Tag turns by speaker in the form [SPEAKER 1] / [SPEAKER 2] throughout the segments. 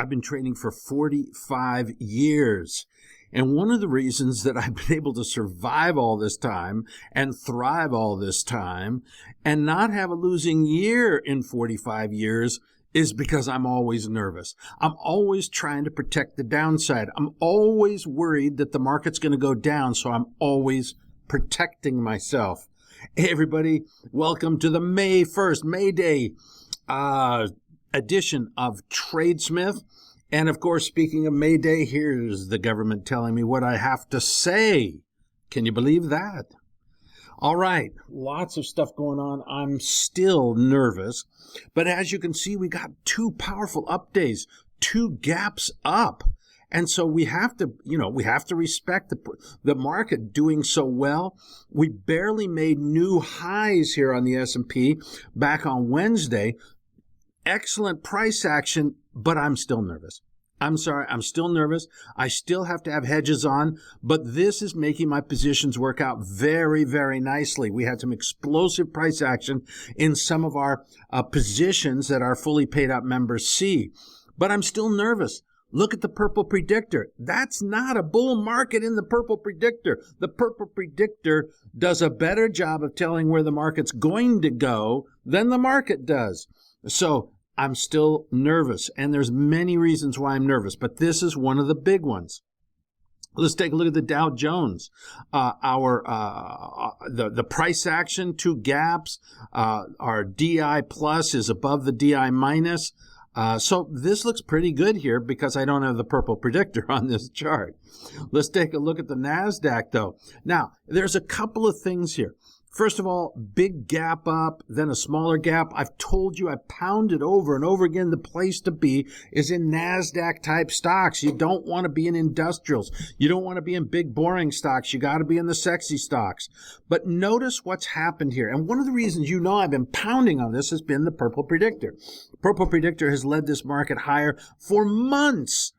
[SPEAKER 1] I've been trading for 45 years. And one of the reasons that I've been able to survive all this time and thrive all this time and not have a losing year in 45 years is because I'm always nervous. I'm always trying to protect the downside. I'm always worried that the market's going to go down, so I'm always protecting myself. Hey, everybody, welcome to the May 1st, May Day edition of TradeSmith. And, of course, speaking of May Day, here's the government telling me what I have to say. Can you believe that? All right, lots of stuff going on. I'm still nervous. But as you can see, we got two powerful up days, two gaps up. And so we have to, we have to respect the market doing so well. We barely made new highs here on the S&P back on Wednesday. Excellent price action, but I'm still nervous. I'm sorry, I'm still nervous. I still have to have hedges on, but this is making my positions work out very, very nicely. We had some explosive price action in some of our positions that our fully paid up members see, but I'm still nervous. Look at the purple predictor. That's not a bull market in the purple predictor. The purple predictor does a better job of telling where the market's going to go than the market does. So I'm still nervous, and there's many reasons why I'm nervous, but this is one of the big ones. Let's take a look at the Dow Jones. The price action, two gaps. Our DI plus is above the DI minus. So this looks pretty good here because I don't have the purple predictor on this chart. Let's take a look at the NASDAQ, though. Now, there's a couple of things here. First of all, big gap up, then a smaller gap. I've told you, I've pounded over and over again, the place to be is in NASDAQ-type stocks. You don't want to be in industrials. You don't want to be in big, boring stocks. You got to be in the sexy stocks. But notice what's happened here. And one of the reasons I've been pounding on this has been the purple predictor. The purple predictor has led this market higher for months.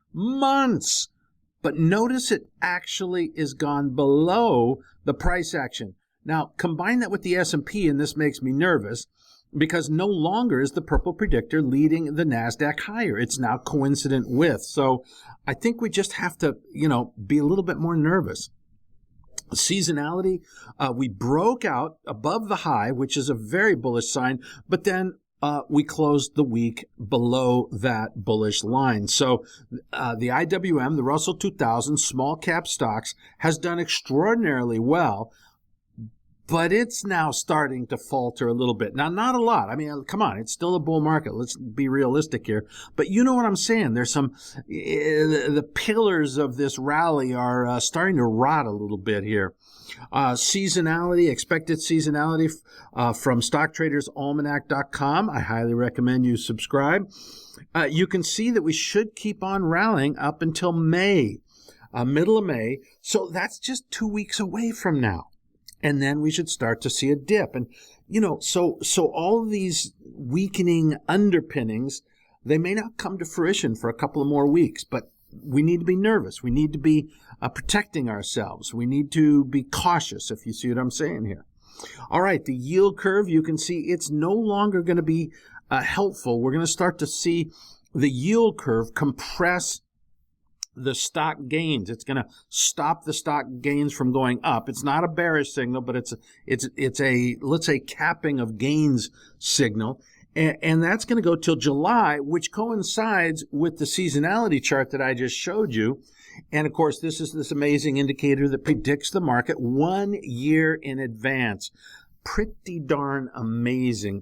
[SPEAKER 1] But notice it actually is gone below the price action. Now, combine that with the S&P, and this makes me nervous because no longer is the purple predictor leading the NASDAQ higher. It's now coincident with. So I think we just have to, be a little bit more nervous. Seasonality, we broke out above the high, which is a very bullish sign, but then we closed the week below that bullish line. So the IWM, the Russell 2000, small cap stocks, has done extraordinarily well. But it's now starting to falter a little bit. Now, not a lot. I mean, come on, it's still a bull market. Let's be realistic here. But you know what I'm saying. There's the pillars of this rally are starting to rot a little bit here. Seasonality, expected seasonality from StockTradersAlmanac.com. I highly recommend you subscribe. You can see that we should keep on rallying up until May, middle of May. So that's just 2 weeks away from now. And then we should start to see a dip. And, so all of these weakening underpinnings, they may not come to fruition for a couple of more weeks, but we need to be nervous. We need to be protecting ourselves. We need to be cautious, if you see what I'm saying here. All right, the yield curve, you can see it's no longer going to be helpful. We're going to start to see the yield curve compress the stock gains. It's going to stop the stock gains from going up. It's not a bearish signal, but it's a let's say capping of gains signal, and that's going to go till July, which coincides with the seasonality chart that I just showed you. And of course, this is this amazing indicator that predicts the market 1 year in advance. Pretty darn amazing.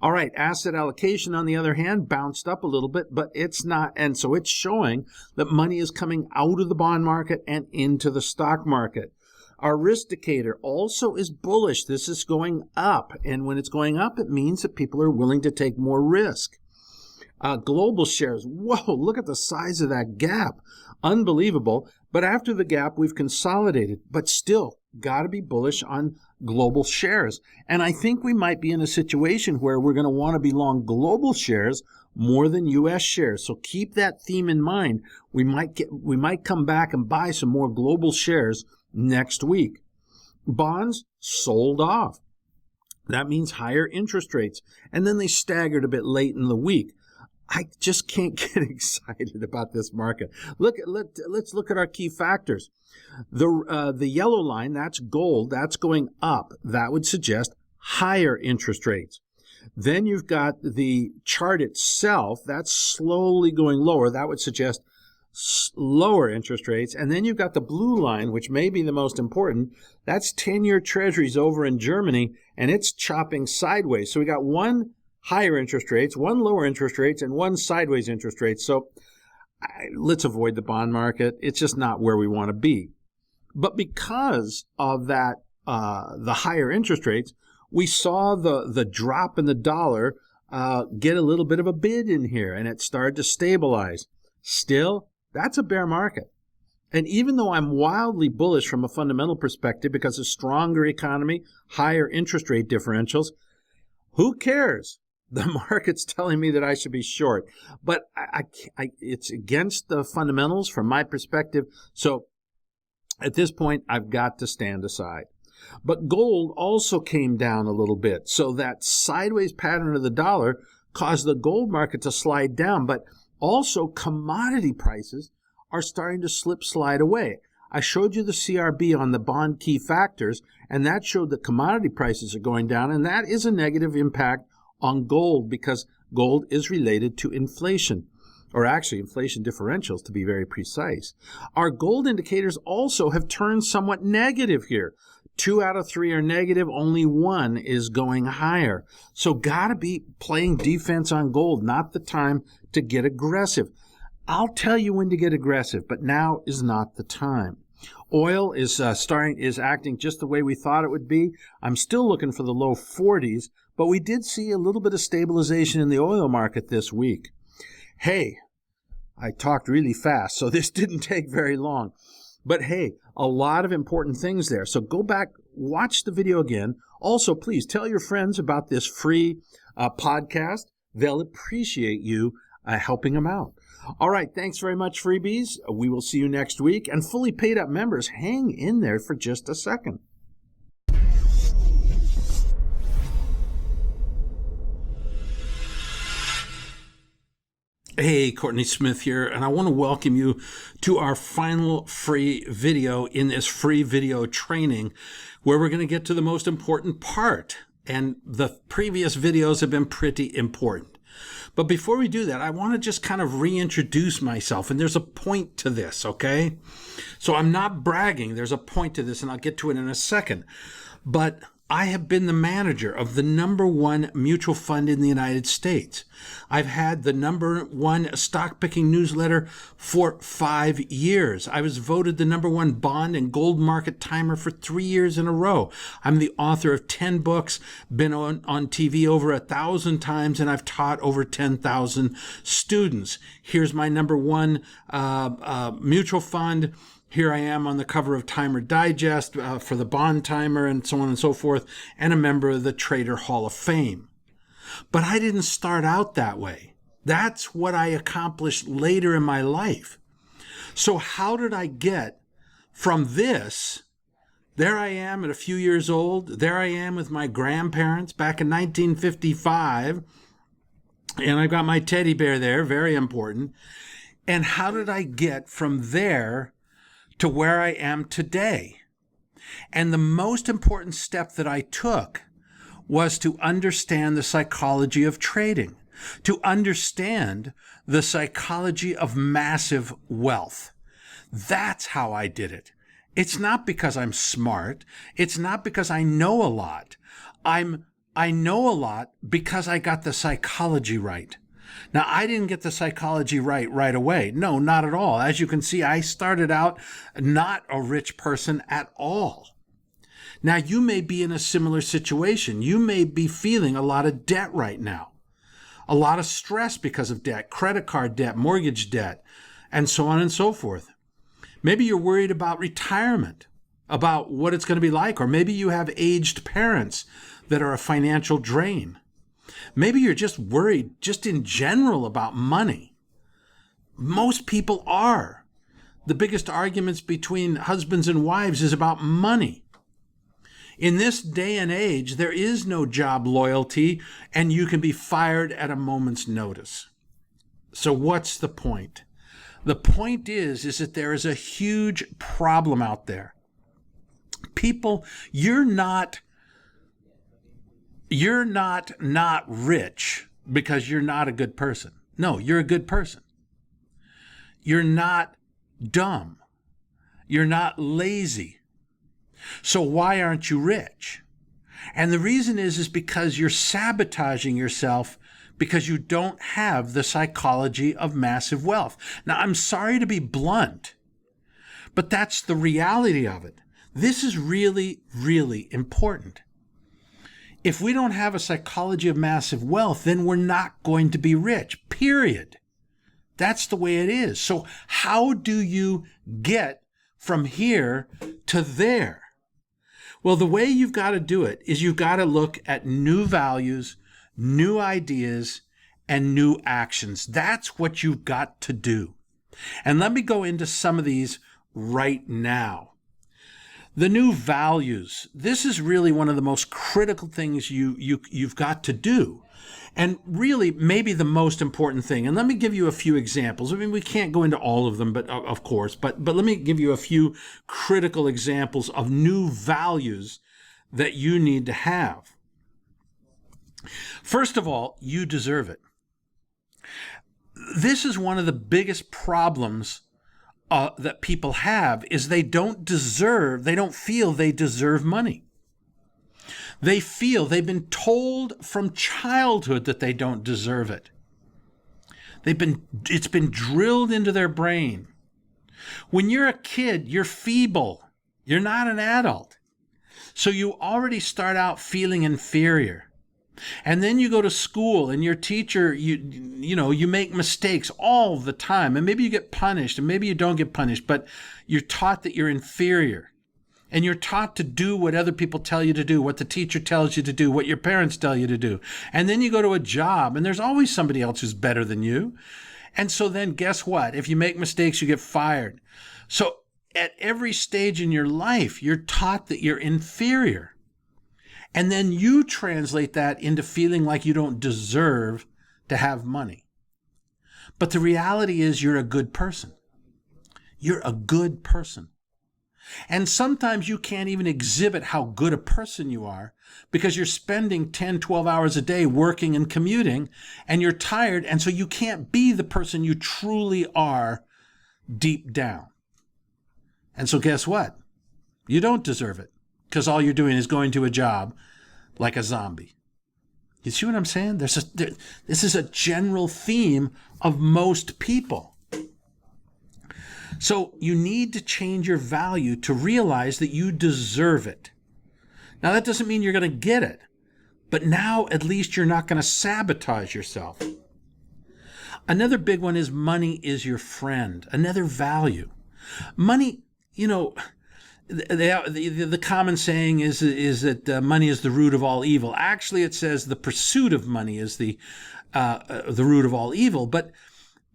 [SPEAKER 1] All right, asset allocation, on the other hand, bounced up a little bit, but it's not. And so it's showing that money is coming out of the bond market and into the stock market. Our risk indicator also is bullish. This is going up. And when it's going up, it means that people are willing to take more risk. Global shares. Whoa, look at the size of that gap. Unbelievable. But after the gap, we've consolidated, but still got to be bullish on global shares. And I think we might be in a situation where we're going to want to be long global shares more than U.S. shares. So keep that theme in mind. We might come back and buy some more global shares next week. Bonds sold off. That means higher interest rates. And then they staggered a bit late in the week. I just can't get excited about this market. Let's look at our key factors. The yellow line, that's gold, that's going up. That would suggest higher interest rates. Then you've got the chart itself, that's slowly going lower. That would suggest lower interest rates. And then you've got the blue line, which may be the most important. That's 10-year treasuries over in Germany, and it's chopping sideways. So we got one higher interest rates, one lower interest rates, and one sideways interest rates. So let's avoid the bond market. It's just not where we want to be. But because of that, the higher interest rates, we saw the drop in the dollar get a little bit of a bid in here, and it started to stabilize. Still, that's a bear market. And even though I'm wildly bullish from a fundamental perspective because of stronger economy, higher interest rate differentials, who cares? The market's telling me that I should be short. But it's against the fundamentals from my perspective. So at this point, I've got to stand aside. But gold also came down a little bit. So that sideways pattern of the dollar caused the gold market to slide down. But also commodity prices are starting to slide away. I showed you the CRB on the bond key factors, and that showed that commodity prices are going down, and that is a negative impact on gold because gold is related to inflation, or actually inflation differentials to be very precise. Our gold indicators also have turned somewhat negative here. 2 out of 3 are negative, only 1 is going higher. So gotta be playing defense on gold, not the time to get aggressive. I'll tell you when to get aggressive, but now is not the time. Oil is acting just the way we thought it would be. I'm still looking for the low 40s, but we did see a little bit of stabilization in the oil market this week. Hey, I talked really fast, so this didn't take very long. But hey, a lot of important things there. So go back, watch the video again. Also, please tell your friends about this free podcast. They'll appreciate you helping them out. All right, thanks very much, freebies. We will see you next week. And fully paid up members, hang in there for just a second. Hey, Courtney Smith here, and I want to welcome you to our final free video in this free video training where we're going to get to the most important part. And the previous videos have been pretty important. But before we do that, I want to just kind of reintroduce myself, and there's a point to this, okay? So I'm not bragging. There's a point to this, and I'll get to it in a second. But I have been the manager of the #1 mutual fund in the United States. I've had the #1 stock picking newsletter for 5 years. I was voted the #1 bond and gold market timer for 3 years in a row. I'm the author of 10 books, been on TV over 1,000 times, and I've taught over 10,000 students. Here's my #1 mutual fund. Here I am on the cover of Timer Digest for the bond timer and so on and so forth, and a member of the Trader Hall of Fame. But I didn't start out that way. That's what I accomplished later in my life. So how did I get from this? There I am at a few years old. There I am with my grandparents back in 1955. And I've got my teddy bear there, very important. And how did I get from there to where I am today? And the most important step that I took was to understand the psychology of trading, to understand the psychology of massive wealth. That's how I did it. It's not because I'm smart. It's not because I know a lot. I know a lot because I got the psychology right. Now, I didn't get the psychology right away. No, not at all. As you can see, I started out not a rich person at all. Now, you may be in a similar situation. You may be feeling a lot of debt right now, a lot of stress because of debt, credit card debt, mortgage debt, and so on and so forth. Maybe you're worried about retirement, about what it's going to be like, or maybe you have aged parents that are a financial drain. Maybe you're just worried just in general about money. Most people are. The biggest arguments between husbands and wives is about money. In this day and age, there is no job loyalty, and you can be fired at a moment's notice. So what's the point? The point is that there is a huge problem out there. People, you're not rich because you're not a good person. No, you're a good person. You're not dumb. You're not lazy. So why aren't you rich? And the reason is because you're sabotaging yourself because you don't have the psychology of massive wealth. Now, I'm sorry to be blunt, but that's the reality of it. This is really, really important. If we don't have a psychology of massive wealth, then we're not going to be rich, period. That's the way it is. So how do you get from here to there? Well, the way you've got to do it is you've got to look at new values, new ideas, and new actions. That's what you've got to do. And let me go into some of these right now. The new values. This is really one of the most critical things you've got to do. And really, maybe the most important thing. And let me give you a few examples. I mean, we can't go into all of them, but of course. But let me give you a few critical examples of new values that you need to have. First of all, you deserve it. This is one of the biggest problems that people have is they don't feel they deserve money. They feel they've been told from childhood that they don't deserve it. It's been drilled into their brain. When you're a kid, you're feeble. You're not an adult. So you already start out feeling inferior. And then you go to school and your teacher, you make mistakes all the time. And maybe you get punished and maybe you don't get punished, but you're taught that you're inferior. And you're taught to do what other people tell you to do, what the teacher tells you to do, what your parents tell you to do. And then you go to a job and there's always somebody else who's better than you. And so then guess what? If you make mistakes, you get fired. So at every stage in your life, you're taught that you're inferior. And then you translate that into feeling like you don't deserve to have money. But the reality is you're a good person. You're a good person. And sometimes you can't even exhibit how good a person you are because you're spending 10, 12 hours a day working and commuting and you're tired. And so you can't be the person you truly are deep down. And so guess what? You don't deserve it because all you're doing is going to a job like a zombie. You see what I'm saying? This is a general theme of most people. So you need to change your value to realize that you deserve it. Now, that doesn't mean you're going to get it, but now at least you're not going to sabotage yourself. Another big one is money is your friend. Another value. Money, the common saying is that money is the root of all evil. Actually, it says the pursuit of money is the root of all evil. But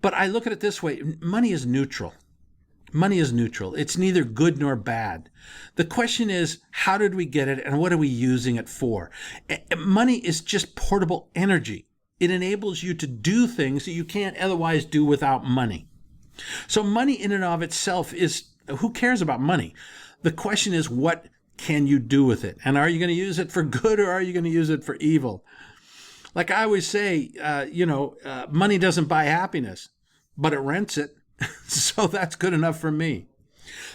[SPEAKER 1] I look at it this way: money is neutral. Money is neutral. It's neither good nor bad. The question is, how did we get it and what are we using it for? Money is just portable energy. It enables you to do things that you can't otherwise do without money. So money in and of itself who cares about money? The question is, what can you do with it? And are you going to use it for good or are you going to use it for evil? Like I always say, money doesn't buy happiness, but it rents it. So that's good enough for me.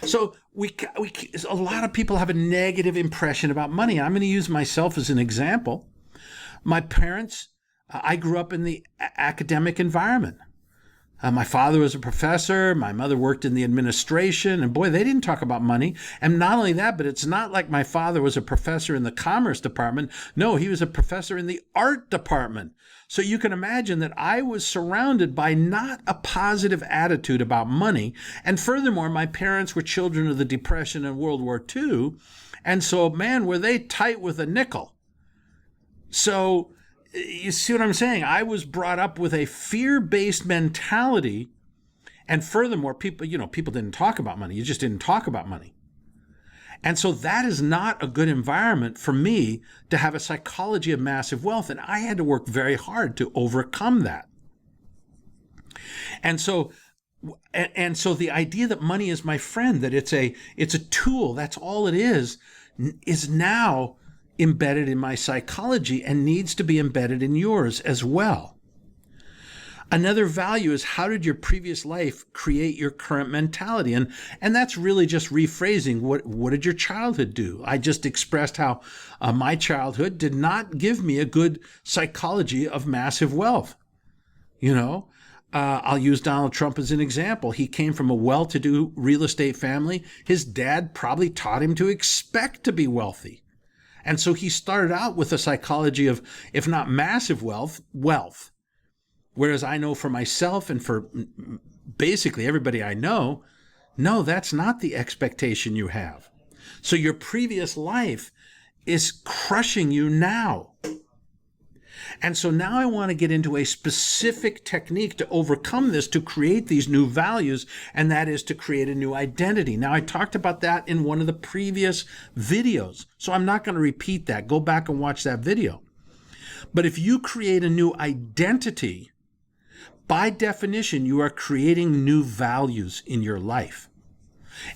[SPEAKER 1] So a lot of people have a negative impression about money. I'm going to use myself as an example. My parents, I grew up in the academic environment. My father was a professor. My mother worked in the administration. And boy, they didn't talk about money. And not only that, but it's not like my father was a professor in the commerce department. No, he was a professor in the art department. So you can imagine that I was surrounded by not a positive attitude about money. And furthermore, my parents were children of the Depression and World War II. And so, man, were they tight with a nickel. So you see what I'm saying? I was brought up with a fear-based mentality. And furthermore, people didn't talk about money. You just didn't talk about money. And so that is not a good environment for me to have a psychology of massive wealth. And I had to work very hard to overcome that. And so the idea that money is my friend, that it's a tool, that's all it is now embedded in my psychology and needs to be embedded in yours as well. Another value is, how did your previous life create your current mentality? And that's really just rephrasing, what did your childhood do? I just expressed how my childhood did not give me a good psychology of massive wealth. I'll use Donald Trump as an example. He came from a well-to-do real estate family. His dad probably taught him to expect to be wealthy. And so he started out with a psychology of, if not massive wealth. Whereas I know for myself and for basically everybody I know, no, that's not the expectation you have. So your previous life is crushing you now. And so now I want to get into a specific technique to overcome this, to create these new values, and that is to create a new identity. Now, I talked about that in one of the previous videos, so I'm not going to repeat that. Go back and watch that video. But if you create a new identity, by definition, you are creating new values in your life.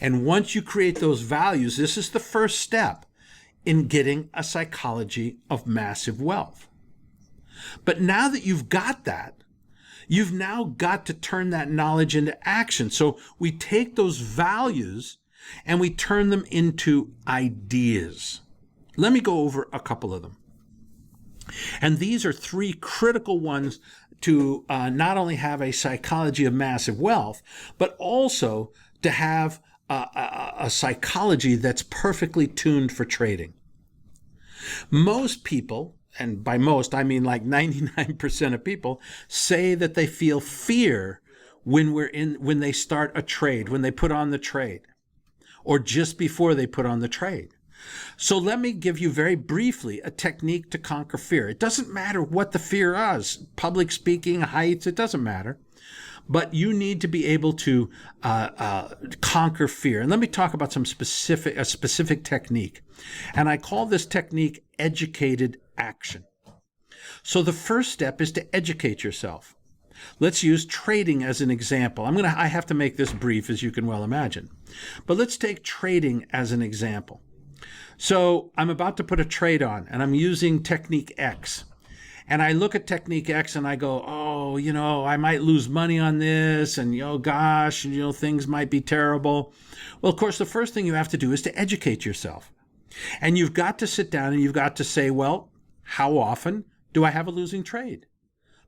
[SPEAKER 1] And once you create those values, this is the first step in getting a psychology of massive wealth. But now that you've got that, you've now got to turn that knowledge into action. So we take those values and we turn them into ideas. Let me go over a couple of them. And these are three critical ones to not only have a psychology of massive wealth, but also to have a psychology that's perfectly tuned for trading. Most people, and by most, I mean like 99% of people, say that they feel fear when they start a trade, when they put on the trade, or just before they put on the trade. So let me give you very briefly a technique to conquer fear. It doesn't matter what the fear is, public speaking, heights, it doesn't matter. But you need to be able to conquer fear. And let me talk about a specific technique. And I call this technique educated action. So the first step is to educate yourself. Let's use trading as an example. I have to make this brief, as you can well imagine. But let's take trading as an example. So I'm about to put a trade on, and I'm using technique X. And I look at technique X and I go, I might lose money on this, and gosh, things might be terrible. Well, of course, the first thing you have to do is to educate yourself. And you've got to sit down and you've got to say, well, how often do I have a losing trade?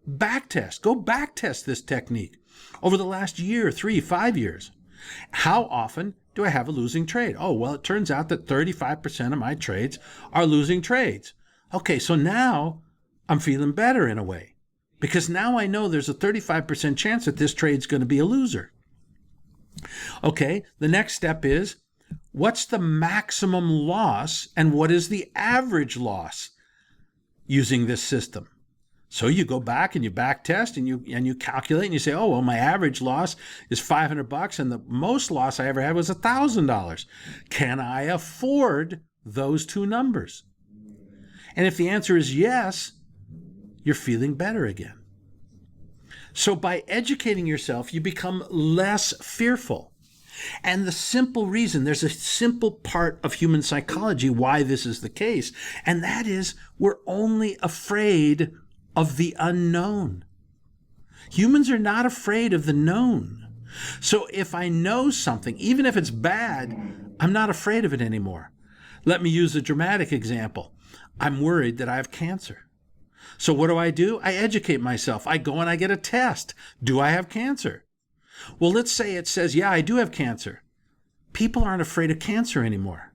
[SPEAKER 1] Backtest. Go backtest this technique over the last year, 3, 5 years. How often do I have a losing trade? Oh, well, it turns out that 35% of my trades are losing trades. Okay, so now I'm feeling better in a way, because now I know there's a 35% chance that this trade's going to be a loser. Okay, the next step is, what's the maximum loss and what is the average loss using this system? So you go back and you back test and you calculate and you say, oh, well, my average loss is $500 and the most loss I ever had was $1,000. Can I afford those two numbers? And if the answer is yes, you're feeling better again. So by educating yourself, you become less fearful. And the simple reason, there's a simple part of human psychology why this is the case, and that is we're only afraid of the unknown. Humans are not afraid of the known. So if I know something, even if it's bad, I'm not afraid of it anymore. Let me use a dramatic example. I'm worried that I have cancer. So what do? I educate myself. I go and I get a test. Do I have cancer? Well, let's say it says, yeah, I do have cancer. People aren't afraid of cancer anymore.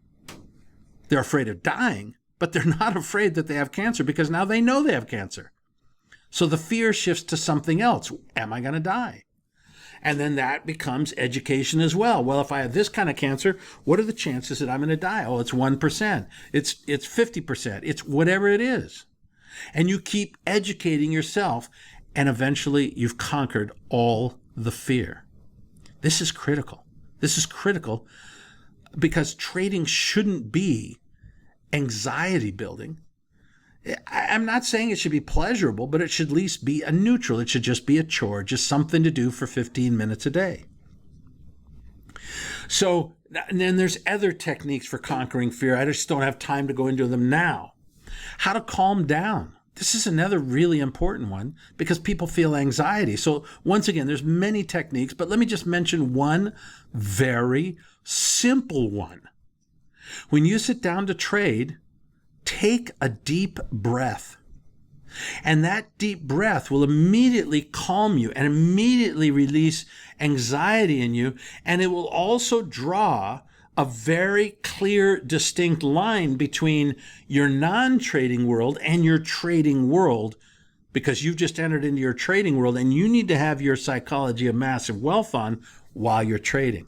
[SPEAKER 1] They're afraid of dying, but they're not afraid that they have cancer because now they know they have cancer. So the fear shifts to something else. Am I going to die? And then that becomes education as well. Well, if I have this kind of cancer, what are the chances that I'm going to die? Oh, it's 1%. It's 50%. It's whatever it is. And you keep educating yourself, and eventually you've conquered all the fear. This is critical. This is critical because trading shouldn't be anxiety building. I'm not saying it should be pleasurable, but it should at least be a neutral. It should just be a chore, just something to do for 15 minutes a day. So, and then there's other techniques for conquering fear. I just don't have time to go into them now. How to calm down. This is another really important one because people feel anxiety. So once again, there's many techniques, but let me just mention one very simple one. When you sit down to trade, take a deep breath. And that deep breath will immediately calm you and immediately release anxiety in you. And it will also draw a very clear, distinct line between your non-trading world and your trading world, because you've just entered into your trading world and you need to have your psychology of massive wealth on while you're trading.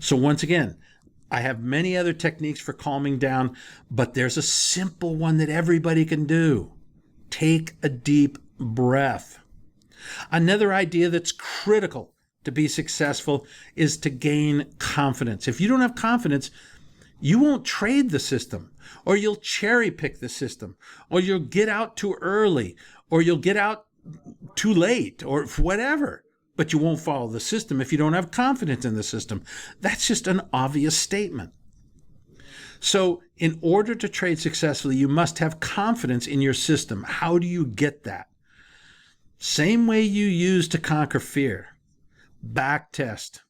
[SPEAKER 1] So once again, I have many other techniques for calming down, but there's a simple one that everybody can do. Take a deep breath. Another idea that's critical to be successful is to gain confidence. If you don't have confidence, you won't trade the system, or you'll cherry pick the system, or you'll get out too early, or you'll get out too late, or whatever. But you won't follow the system if you don't have confidence in the system. That's just an obvious statement. So in order to trade successfully, you must have confidence in your system. How do you get that? Same way you use to conquer fear. Back test.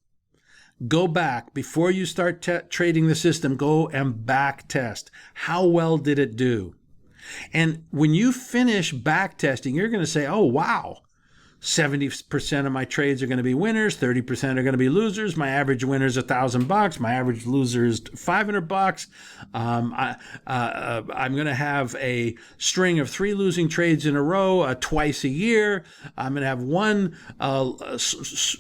[SPEAKER 1] Go back before you start trading the system. Go and back test. How well did it do? And when you finish back testing, you're going to say, oh, wow. 70% of my trades are going to be winners. 30% are going to be losers. My average winner is $1,000. My average loser is $500. I'm going to have a string of 3 losing trades in a row twice a year. I'm going to have one a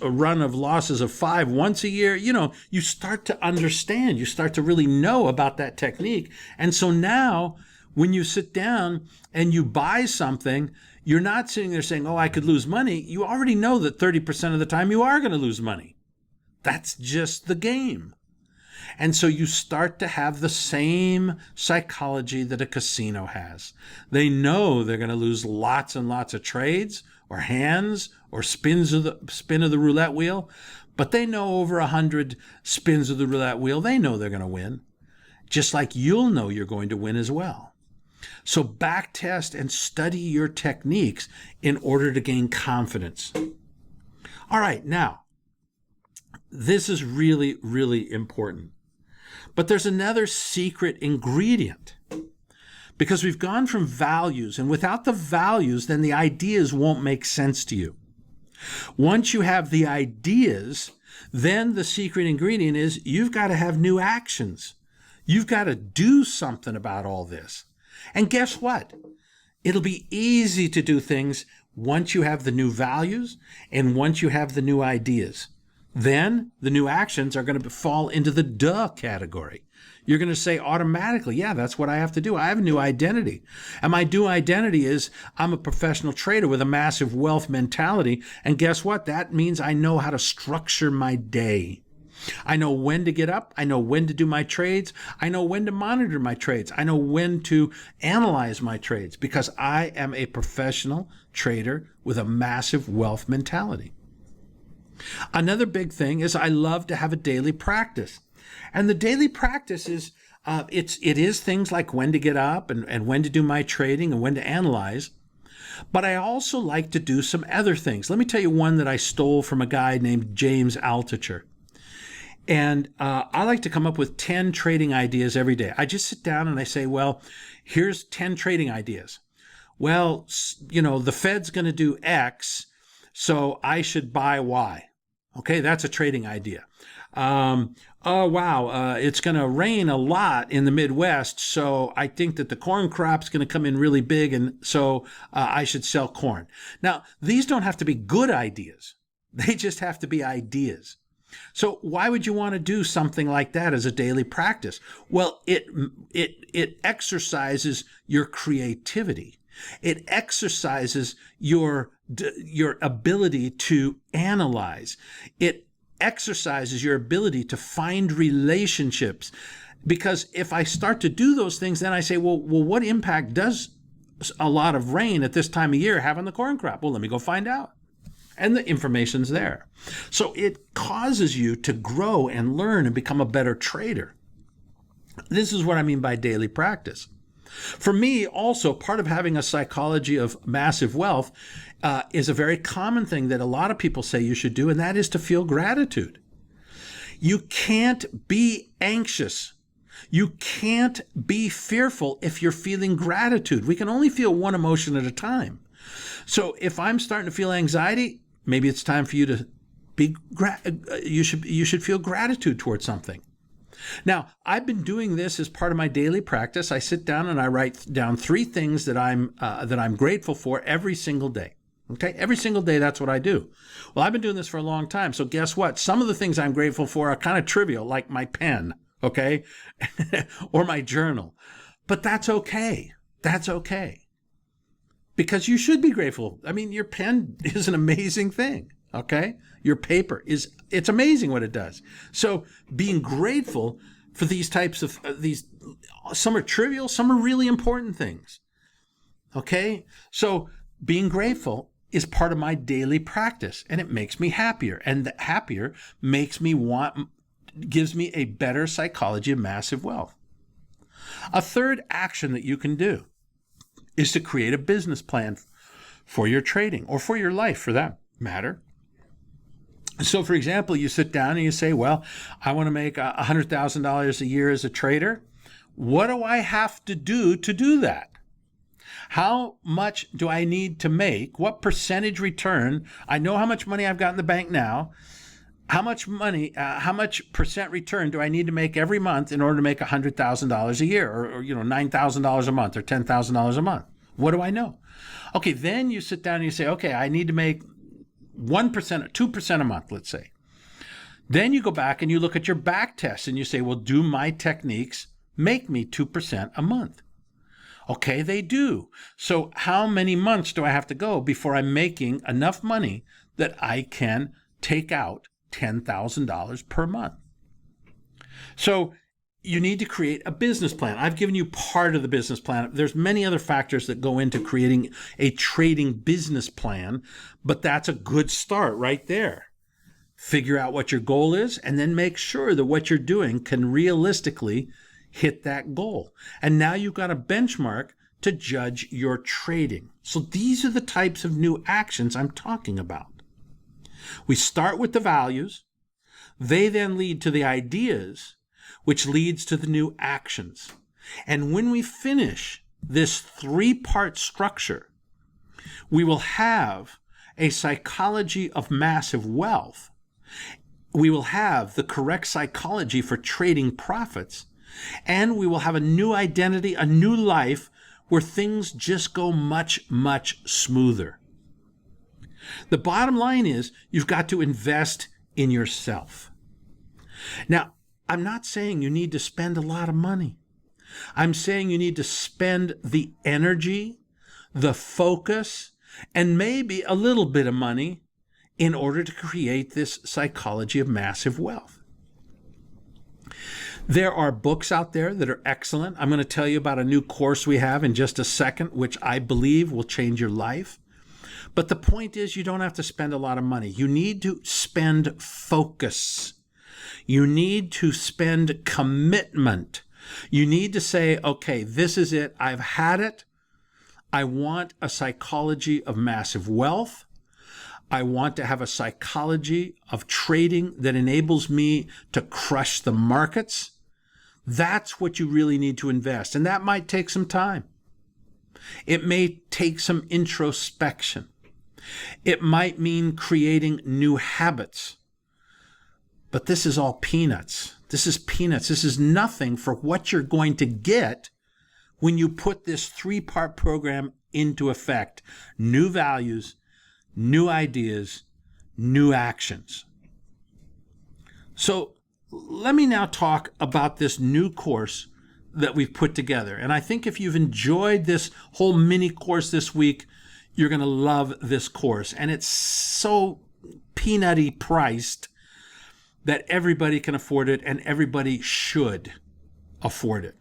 [SPEAKER 1] run of losses of 5 once a year. You know, you start to understand. You start to really know about that technique. And so now when you sit down and you buy something, you're not sitting there saying, oh, I could lose money. You already know that 30% of the time you are going to lose money. That's just the game. And so you start to have the same psychology that a casino has. They know they're going to lose lots and lots of trades or hands or spin of the roulette wheel, but they know over 100 spins of the roulette wheel, they know they're going to win, just like you'll know you're going to win as well. So backtest and study your techniques in order to gain confidence. All right, now, this is really, really important. But there's another secret ingredient, because we've gone from values, and without the values, then the ideas won't make sense to you. Once you have the ideas, then the secret ingredient is you've got to have new actions. You've got to do something about all this. And guess what? It'll be easy to do things once you have the new values and once you have the new ideas. Then the new actions are going to fall into the duh category. You're going to say automatically, yeah, that's what I have to do. I have a new identity. And my new identity is I'm a professional trader with a massive wealth mentality. And guess what? That means I know how to structure my day. I know when to get up. I know when to do my trades. I know when to monitor my trades. I know when to analyze my trades, because I am a professional trader with a massive wealth mentality. Another big thing is I love to have a daily practice. And the daily practice is it is things like when to get up and when to do my trading and when to analyze. But I also like to do some other things. Let me tell you one that I stole from a guy named James Altucher. And I like to come up with 10 trading ideas every day. I just sit down and I say, well, here's 10 trading ideas. Well, you know, the Fed's going to do X, so I should buy Y. Okay, that's a trading idea. Oh, wow, it's going to rain a lot in the Midwest, so I think that the corn crop's going to come in really big, and so I should sell corn. Now, these don't have to be good ideas. They just have to be ideas. So why would you want to do something like that as a daily practice? Well, it exercises your creativity. It exercises your ability to analyze. It exercises your ability to find relationships. Because if I start to do those things, then I say, well, what impact does a lot of rain at this time of year having the corn crop? Well, let me go find out. And the information's there. So it causes you to grow and learn and become a better trader. This is what I mean by daily practice. For me, also, part of having a psychology of massive wealth is a very common thing that a lot of people say you should do, and that is to feel gratitude. You can't be anxious. You can't be fearful if you're feeling gratitude. We can only feel one emotion at a time. So if I'm starting to feel anxiety, maybe it's time for you to be you should feel gratitude towards something. Now, I've been doing this as part of my daily practice. I sit down and I write down 3 things that I'm grateful for every single day. Okay, every single day, that's what I do. Well, I've been doing this for a long time. So guess what? Some of the things I'm grateful for are kind of trivial, like my pen, okay, or my journal. But that's okay. That's okay. Because you should be grateful. I mean, your pen is an amazing thing, okay? Your paper it's amazing what it does. So being grateful for these types of, some are trivial, some are really important things, okay? So being grateful is part of my daily practice, and it makes me happier. And the happier gives me a better psychology of massive wealth. A third action that you can do is to create a business plan for your trading, or for your life for that matter. So, for example, you sit down and you say, well, I want to make $100,000 a year as a trader. What do I have to do that? How much do I need to make? What percentage return? I know how much money I've got in the bank now. How much percent return do I need to make every month in order to make $100,000 a year, or $9,000 a month, or $10,000 a month? What do I know? Okay, then you sit down and you say, okay, I need to make 1% or 2% a month, let's say. Then you go back and you look at your back tests and you say, well, do my techniques make me 2% a month? Okay, they do. So how many months do I have to go before I'm making enough money that I can take out $10,000 per month? So you need to create a business plan. I've given you part of the business plan. There's many other factors that go into creating a trading business plan, but that's a good start right there. Figure out what your goal is, and then make sure that what you're doing can realistically hit that goal. And now you've got a benchmark to judge your trading. So these are the types of new actions I'm talking about. We start with the values. They then lead to the ideas, which leads to the new actions. And when we finish this 3-part structure, we will have a psychology of massive wealth. We will have the correct psychology for trading profits, and we will have a new identity, a new life where things just go much, much smoother. The bottom line is you've got to invest in yourself. Now, I'm not saying you need to spend a lot of money. I'm saying you need to spend the energy, the focus, and maybe a little bit of money in order to create this psychology of massive wealth. There are books out there that are excellent. I'm going to tell you about a new course we have in just a second, which I believe will change your life. But the point is, you don't have to spend a lot of money. You need to spend focus. You need to spend commitment. You need to say, okay, this is it. I've had it. I want a psychology of massive wealth. I want to have a psychology of trading that enables me to crush the markets. That's what you really need to invest. And that might take some time. It may take some introspection. It might mean creating new habits. But this is all peanuts. This is peanuts. This is nothing for what you're going to get when you put this 3-part program into effect. New values, new ideas, new actions. So let me now talk about this new course that we've put together. And I think if you've enjoyed this whole mini course this week, you're going to love this course. And it's so peanutty priced that everybody can afford it and everybody should afford it.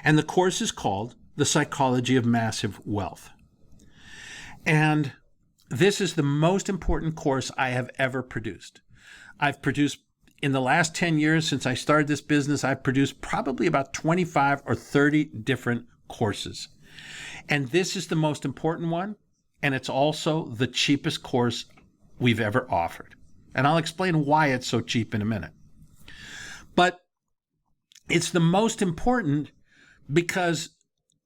[SPEAKER 1] And the course is called the Psychology of Massive Wealth. And this is the most important course I have ever produced. I've produced, in the last 10 years since I started this business, I've produced probably about 25 or 30 different courses. And this is the most important one, and it's also the cheapest course we've ever offered. And I'll explain why it's so cheap in a minute. But it's the most important because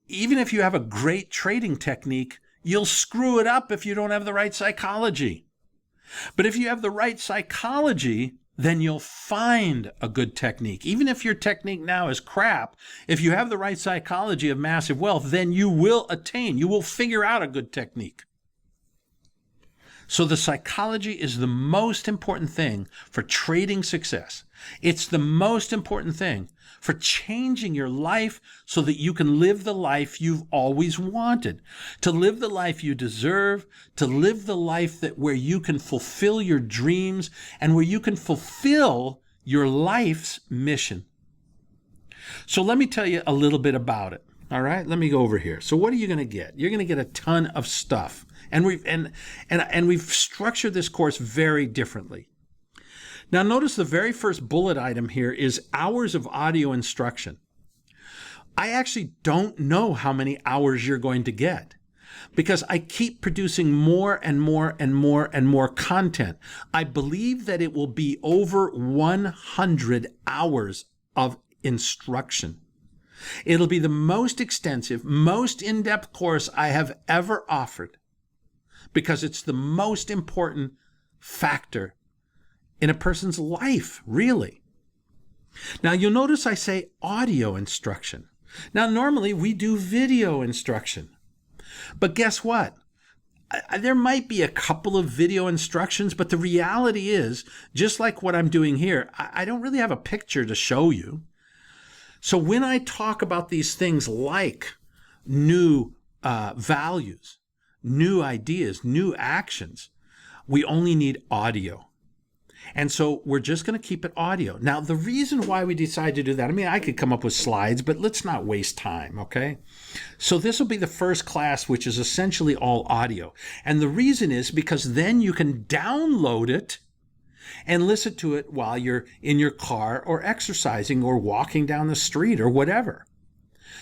[SPEAKER 1] even if you have a great trading technique, you'll screw it up if you don't have the right psychology. But if you have the right psychology, then you'll find a good technique. Even if your technique now is crap, if you have the right psychology of massive wealth, then you will figure out a good technique. So the psychology is the most important thing for trading success. It's the most important thing for changing your life so that you can live the life you've always wanted, to live the life you deserve, to live the life where you can fulfill your dreams and where you can fulfill your life's mission. So let me tell you a little bit about it. All right, let me go over here. So what are you going to get? You're going to get a ton of stuff. And we've structured this course very differently. Now notice the very first bullet item here is hours of audio instruction. I actually don't know how many hours you're going to get because I keep producing more and more and more and more content. I believe that it will be over 100 hours of instruction. It'll be the most extensive, most in-depth course I have ever offered because it's the most important factor in a person's life, really. Now, you'll notice I say audio instruction. Now, normally we do video instruction. But guess what? There might be a couple of video instructions, but the reality is, just like what I'm doing here, I don't really have a picture to show you. So when I talk about these things like new values, new ideas, new actions, we only need audio. And so we're just going to keep it audio. Now, the reason why we decided to do that, I mean, I could come up with slides, but let's not waste time, okay? So this will be the first class, which is essentially all audio. And the reason is because then you can download it and listen to it while you're in your car or exercising or walking down the street or whatever.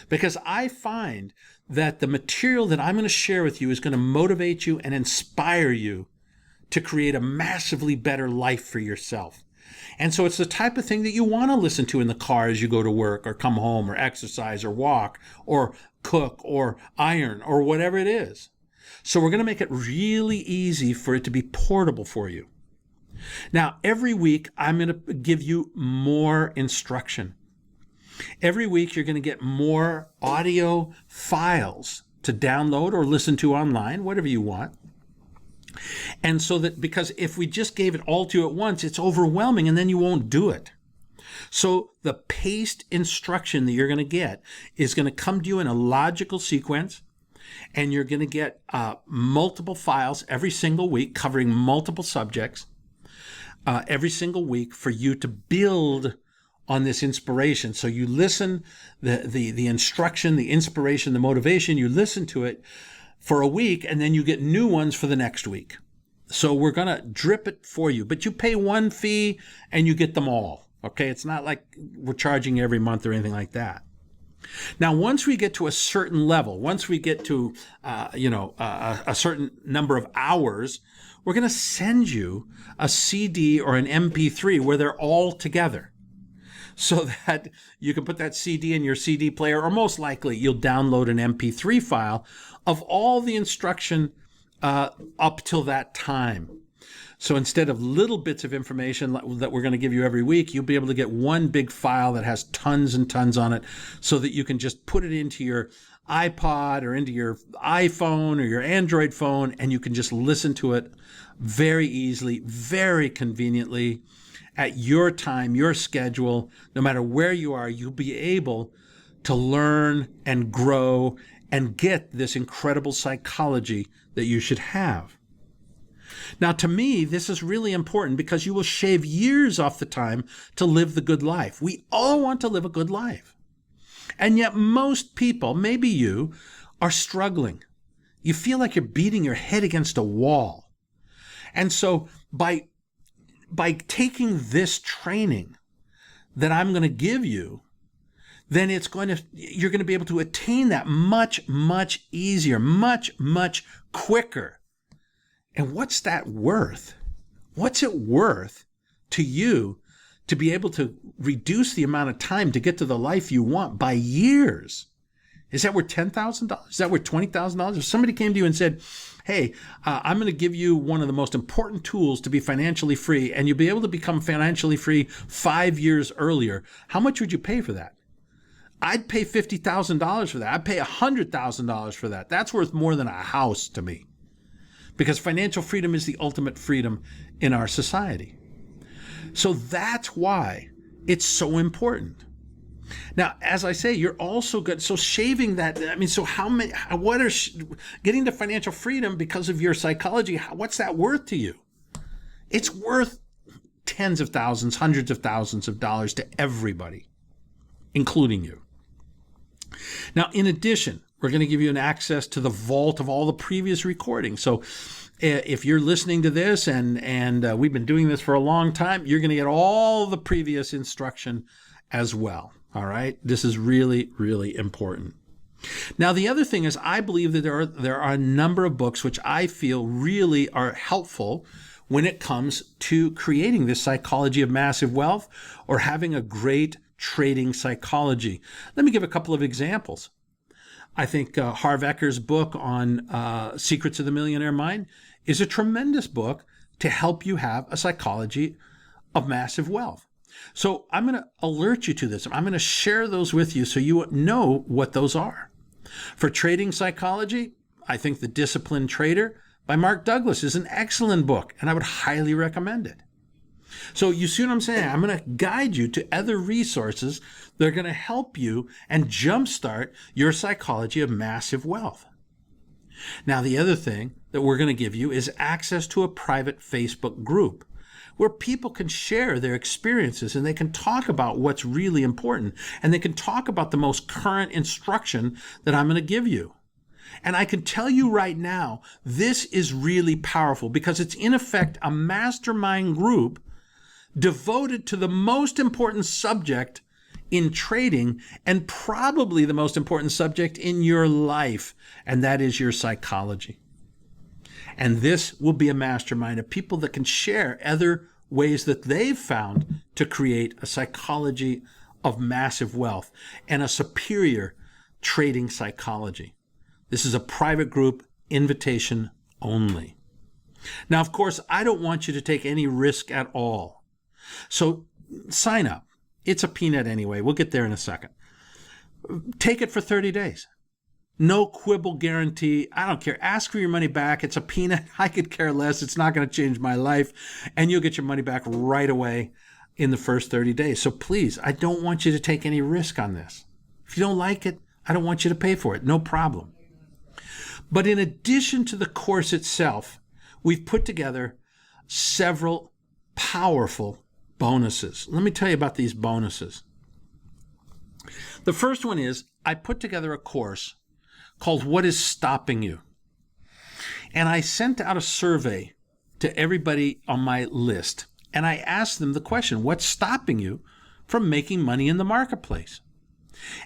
[SPEAKER 1] Because I find that the material that I'm going to share with you is going to motivate you and inspire you to create a massively better life for yourself. And so it's the type of thing that you want to listen to in the car as you go to work or come home or exercise or walk or cook or iron or whatever it is. So we're going to make it really easy for it to be portable for you. Now, every week, I'm going to give you more instruction. Every week, you're going to get more audio files to download or listen to online, whatever you want. And so that, because if we just gave it all to you at once, it's overwhelming and then you won't do it. So the paced instruction that you're going to get is going to come to you in a logical sequence, and you're going to get multiple files every single week covering multiple subjects every single week for you to build on this inspiration. So you listen, the instruction, the inspiration, the motivation, you listen to it for a week, and then you get new ones for the next week. So we're going to drip it for you, but you pay one fee and you get them all. Okay. It's not like we're charging you every month or anything like that. Now, once we get to a certain level, once we get to, a certain number of hours, we're going to send you a CD or an MP3 where they're all together, so that you can put that CD in your CD player, or most likely you'll download an MP3 file of all the instruction up till that time. So instead of little bits of information that we're going to give you every week, you'll be able to get one big file that has tons and tons on it, so that you can just put it into your iPod or into your iPhone or your Android phone, and you can just listen to it very easily, very conveniently, at your time, your schedule. No matter where you are, you'll be able to learn and grow and get this incredible psychology that you should have. Now, to me, this is really important because you will shave years off the time to live the good life. We all want to live a good life. And yet most people, maybe you, are struggling. You feel like you're beating your head against a wall. And so by taking this training that I'm going to give you, then you're going to be able to attain that much, much easier, much, much quicker. And what's that worth? What's it worth to you to be able to reduce the amount of time to get to the life you want by years? Is that worth $10,000? Is that worth $20,000? If somebody came to you and said, hey, I'm going to give you one of the most important tools to be financially free, and you'll be able to become financially free 5 years earlier, how much would you pay for that? I'd pay $50,000 for that. I'd pay $100,000 for that. That's worth more than a house to me, because financial freedom is the ultimate freedom in our society. So that's why it's so important. Now, as I say, you're also good. So shaving that, getting to financial freedom because of your psychology, what's that worth to you? It's worth tens of thousands, hundreds of thousands of dollars to everybody, including you. Now, in addition, we're going to give you an access to the vault of all the previous recordings. So if you're listening to this and we've been doing this for a long time, you're going to get all the previous instruction as well. All right. This is really, really important. Now, the other thing is, I believe that there are a number of books which I feel really are helpful when it comes to creating this psychology of massive wealth or having a great trading psychology. Let me give a couple of examples. I think Harv Eker's book on Secrets of the Millionaire Mind is a tremendous book to help you have a psychology of massive wealth. So I'm going to alert you to this. I'm going to share those with you so you know what those are. For trading psychology, I think The Disciplined Trader by Mark Douglas is an excellent book, and I would highly recommend it. So you see what I'm saying? I'm going to guide you to other resources that are going to help you and jumpstart your psychology of massive wealth. Now, the other thing that we're going to give you is access to a private Facebook group where people can share their experiences and they can talk about what's really important, and they can talk about the most current instruction that I'm going to give you. And I can tell you right now, this is really powerful because it's in effect a mastermind group devoted to the most important subject in trading and probably the most important subject in your life, and that is your psychology. And this will be a mastermind of people that can share other ways that they've found to create a psychology of massive wealth and a superior trading psychology. This is a private group, invitation only. Now, of course, I don't want you to take any risk at all. So sign up. It's a peanut anyway. We'll get there in a second. Take it for 30 days. No quibble guarantee. I don't care. Ask for your money back. It's a peanut. I could care less. It's not going to change my life. And you'll get your money back right away in the first 30 days. So please, I don't want you to take any risk on this. If you don't like it, I don't want you to pay for it. No problem. But in addition to the course itself, we've put together several powerful bonuses. Let me tell you about these bonuses. The first one is I put together a course called What is Stopping You? And I sent out a survey to everybody on my list. And I asked them the question, what's stopping you from making money in the marketplace?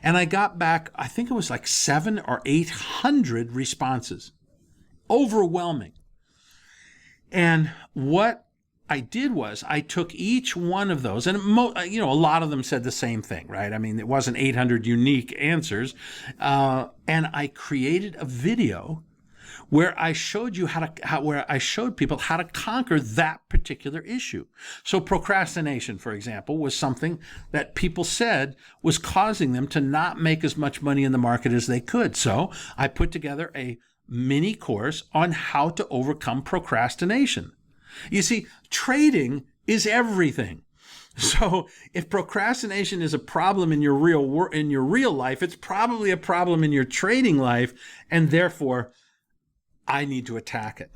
[SPEAKER 1] And I got back, I think it was like 700 or 800 responses. Overwhelming. And what I did was I took each one of those, and a lot of them said the same thing, right? I mean, it wasn't 800 unique answers. And I created a video where I showed you where I showed people how to conquer that particular issue. So procrastination, for example, was something that people said was causing them to not make as much money in the market as they could. So I put together a mini course on how to overcome procrastination. You see, trading is everything. So if procrastination is a problem in your real life, it's probably a problem in your trading life, and therefore I need to attack it.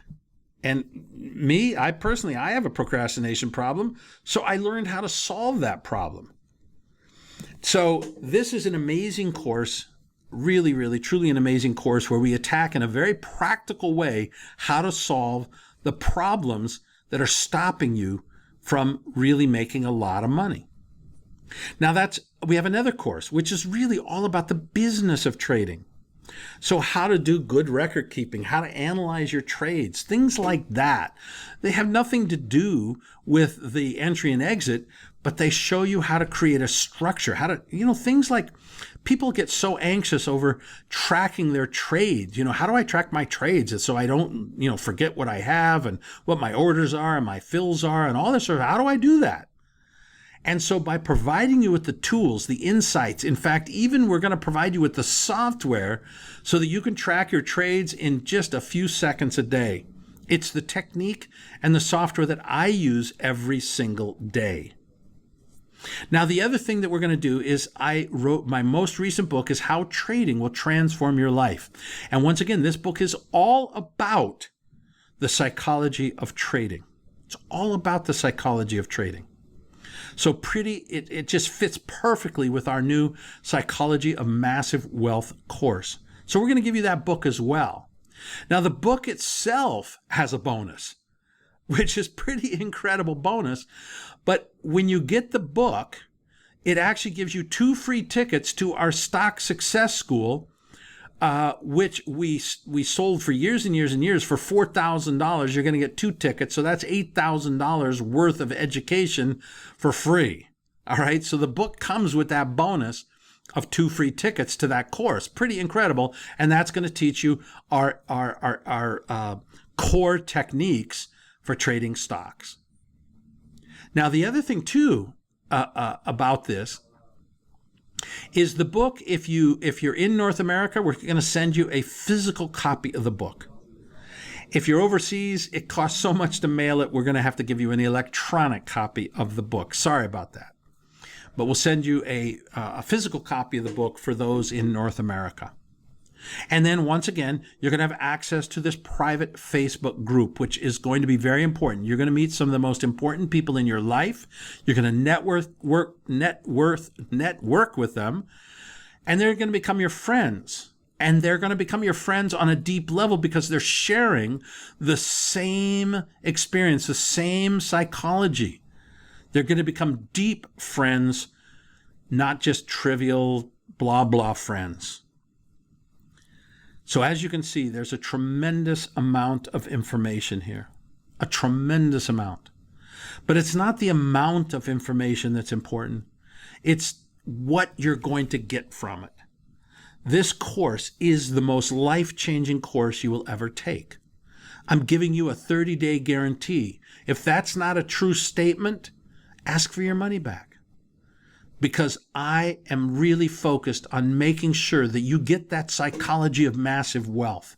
[SPEAKER 1] And I personally have a procrastination problem, so I learned how to solve that problem. So this is an amazing course, really, really, truly an amazing course where we attack in a very practical way how to solve the problems that are stopping you from really making a lot of money. Now we have another course, which is really all about the business of trading. So how to do good record keeping, how to analyze your trades, things like that. They have nothing to do with the entry and exit, but they show you how to create a structure, how to, things like people get so anxious over tracking their trades. How do I track my trades so I don't, forget what I have and what my orders are and my fills are and all this sort of, how do I do that? And so by providing you with the tools, the insights, in fact, even we're going to provide you with the software so that you can track your trades in just a few seconds a day. It's the technique and the software that I use every single day. Now, the other thing that we're going to do is I wrote my most recent book is How Trading Will Transform Your Life. And once again, this book is all about the psychology of trading. It's all about the psychology of trading. So it just fits perfectly with our new Psychology of Massive Wealth course. So we're going to give you that book as well. Now, the book itself has a bonus, which is pretty incredible bonus. But when you get the book, it actually gives you 2 free tickets to our Stock Success School, which we sold for years and years and years for $4,000. You're going to get 2 tickets. So that's $8,000 worth of education for free. All right. So the book comes with that bonus of 2 free tickets to that course. Pretty incredible. And that's going to teach you our core techniques for trading stocks. Now, the other thing too about this is the book. If you're in North America, we're going to send you a physical copy of the book. If you're overseas, it costs so much to mail it. We're going to have to give you an electronic copy of the book. Sorry about that, but we'll send you a physical copy of the book for those in North America. And then once again, you're going to have access to this private Facebook group, which is going to be very important. You're going to meet some of the most important people in your life. You're going to network with them, and they're going to become your friends. And they're going to become your friends on a deep level because they're sharing the same experience, the same psychology. They're going to become deep friends, not just trivial blah, blah friends. So as you can see, there's a tremendous amount of information here, a tremendous amount. But it's not the amount of information that's important. It's what you're going to get from it. This course is the most life-changing course you will ever take. I'm giving you a 30-day guarantee. If that's not a true statement, ask for your money back. Because I am really focused on making sure that you get that psychology of massive wealth.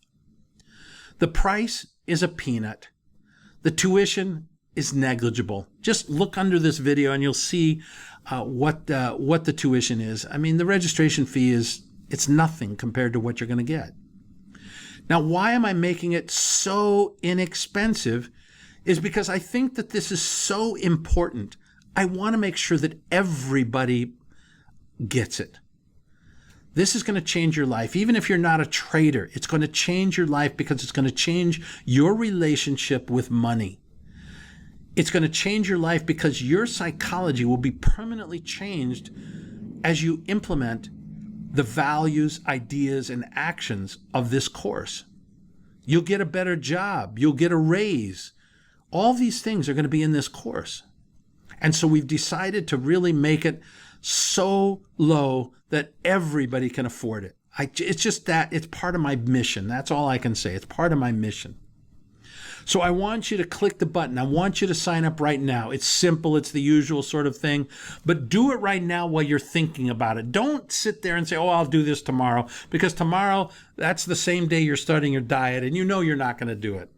[SPEAKER 1] The price is a peanut. The tuition is negligible. Just look under this video and you'll see what the tuition is. I mean, the registration fee it's nothing compared to what you're going to get. Now, why am I making it so inexpensive? Is because I think that this is so important. I want to make sure that everybody gets it. This is going to change your life. Even if you're not a trader, it's going to change your life because it's going to change your relationship with money. It's going to change your life because your psychology will be permanently changed as you implement the values, ideas, and actions of this course. You'll get a better job. You'll get a raise. All these things are going to be in this course. And so we've decided to really make it so low that everybody can afford it. It's just that it's part of my mission. That's all I can say. It's part of my mission. So I want you to click the button. I want you to sign up right now. It's simple. It's the usual sort of thing. But do it right now while you're thinking about it. Don't sit there and say, oh, I'll do this tomorrow. Because tomorrow, that's the same day you're starting your diet. And you know you're not going to do it.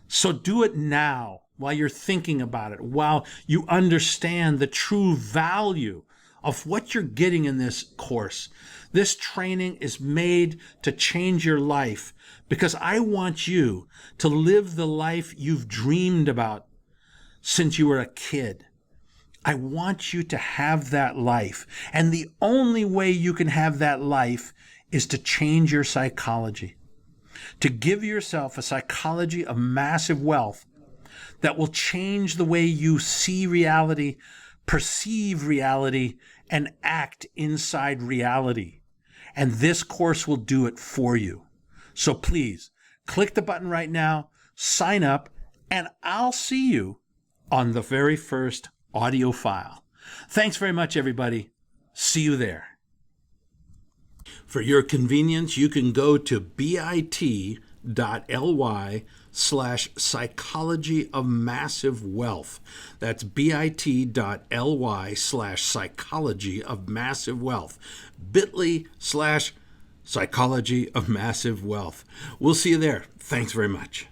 [SPEAKER 1] So do it now while you're thinking about it. While you understand the true value of what you're getting in this course. This training is made to change your life because I want you to live the life you've dreamed about since you were a kid. I want you to have that life. And the only way you can have that life is to change your psychology, to give yourself a psychology of massive wealth that will change the way you see reality, perceive reality, and act inside reality. And this course will do it for you. So please, click the button right now, sign up, and I'll see you on the very first audio file. Thanks very much, everybody. See you there. For your convenience, you can go to bit.ly/psychology of massive wealth. That's bit.ly/psychology of massive wealth. bit.ly/psychology of massive wealth. We'll see you there. Thanks very much.